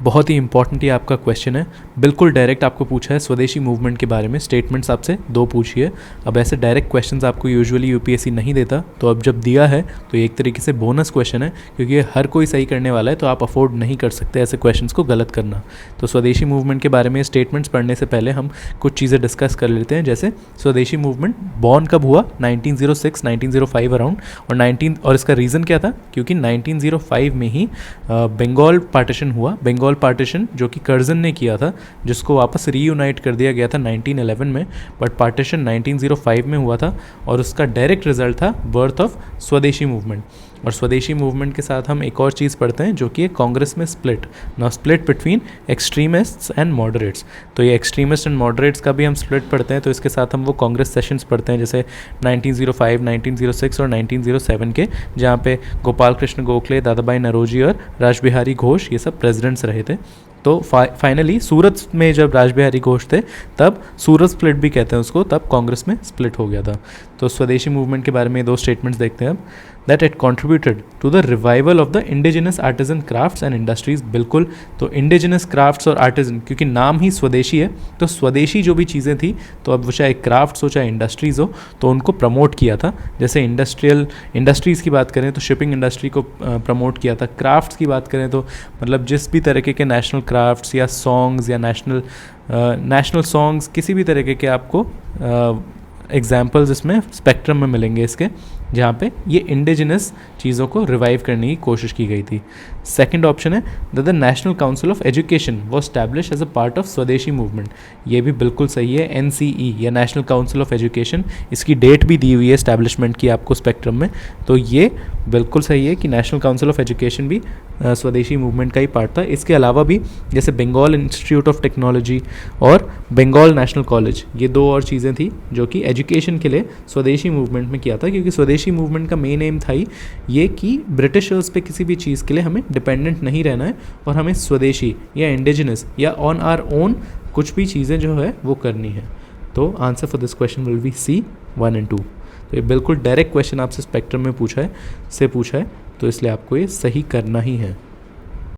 बहुत ही इंपॉर्टेंट ये आपका क्वेश्चन है, बिल्कुल डायरेक्ट आपको पूछा है स्वदेशी मूवमेंट के बारे में। स्टेटमेंट्स आपसे 2 पूछी है। अब ऐसे डायरेक्ट क्वेश्चंस आपको यूजुअली यूपीएससी नहीं देता, तो अब जब दिया है तो ये एक तरीके से बोनस क्वेश्चन है, क्योंकि ये हर कोई सही करने वाला है, तो आप अफोर्ड नहीं कर सकते ऐसे क्वेश्चंस को गलत करना। तो स्वदेशी मूवमेंट के बारे में स्टेटमेंट्स पढ़ने से पहले हम कुछ चीज़ें डिस्कस कर लेते हैं। जैसे स्वदेशी मूवमेंट बॉर्न कब हुआ, 1906 1905 अराउंड, और इसका रीज़न क्या था, क्योंकि 1905 में ही बंगाल पार्टीशन हुआ। बंगाल पार्टीशन जो कि कर्जन ने किया था, जिसको वापस रीयूनाइट कर दिया गया था 1911 में, बट पार्टीशन 1905 में हुआ था, और उसका डायरेक्ट रिजल्ट था बर्थ ऑफ स्वदेशी मूवमेंट। और स्वदेशी मूवमेंट के साथ हम एक और चीज़ पढ़ते हैं जो कि है कांग्रेस में split, now split between extremists and moderates. तो ये एक्सट्रीमिस्ट एंड मॉडरेट्स का भी हम स्प्लिट पढ़ते हैं, तो इसके साथ हम वो कांग्रेस सेशंस पढ़ते हैं, जैसे 1905, 1906 और 1907 के, जहाँ पे गोपाल कृष्ण गोखले, दादाभाई नौरोजी और रासबिहारी घोष ये सब प्रेसिडेंट्स रहे थे। तो फाइनली सूरत में जब रासबिहारी घोष थे, तब सूरत स्प्लिट भी कहते हैं उसको, तब कांग्रेस में स्प्लिट हो गया था। तो स्वदेशी मूवमेंट के बारे में 2 स्टेटमेंट्स देखते हैं अब। That it contributed to the revival of the indigenous artisan crafts and industries. बिल्कुल, तो इंडिजिनस क्राफ्ट्स और आर्टिजन, क्योंकि नाम ही स्वदेशी है, तो स्वदेशी जो भी चीज़ें थी, तो अब वो चाहे क्राफ्ट्स हो चाहे इंडस्ट्रीज़ हो, तो उनको प्रमोट किया था। जैसे इंडस्ट्रीज़ की बात करें तो शिपिंग इंडस्ट्री को प्रमोट किया था। क्राफ्ट्स की बात करें तो मतलब जिस भी तरीके के नेशनल क्राफ्ट्स या सॉन्ग्स या नेशनल सॉन्ग्स, किसी भी तरीके के आपको एग्जाम्पल्स इसमें स्पेक्ट्रम में मिलेंगे इसके, जहाँ पे ये इंडिजिनस चीज़ों को रिवाइव करने की कोशिश की गई थी। सेकंड ऑप्शन है the national council of education वो establish as a part of Swadeshi movement. ये भी बिल्कुल सही है, NCE या नेशनल काउंसिल ऑफ एजुकेशन, इसकी डेट भी दी हुई है एस्टैब्लिशमेंट की आपको स्पेक्ट्रम में, तो ये बिल्कुल सही है कि नेशनल काउंसिल ऑफ एजुकेशन भी स्वदेशी मूवमेंट का ही पार्ट था। इसके अलावा भी जैसे बंगाल इंस्टीट्यूट ऑफ टेक्नोलॉजी और बंगाल नेशनल कॉलेज, ये 2 और चीज़ें थी जो कि एजुकेशन के लिए स्वदेशी मूवमेंट में किया था, क्योंकि स्वदेशी मूवमेंट का मेन एम था ही ये कि ब्रिटिशर्स पे किसी भी चीज़ के लिए हमें डिपेंडेंट नहीं रहना है, और हमें स्वदेशी या इंडिजिनस या ऑन आर ओन कुछ भी चीज़ें जो है वो करनी है। तो answer for this question will be C 1 and 2। तो ये बिल्कुल डायरेक्ट क्वेश्चन आपसे स्पेक्ट्रम में पूछा है, तो इसलिए आपको ये सही करना ही है।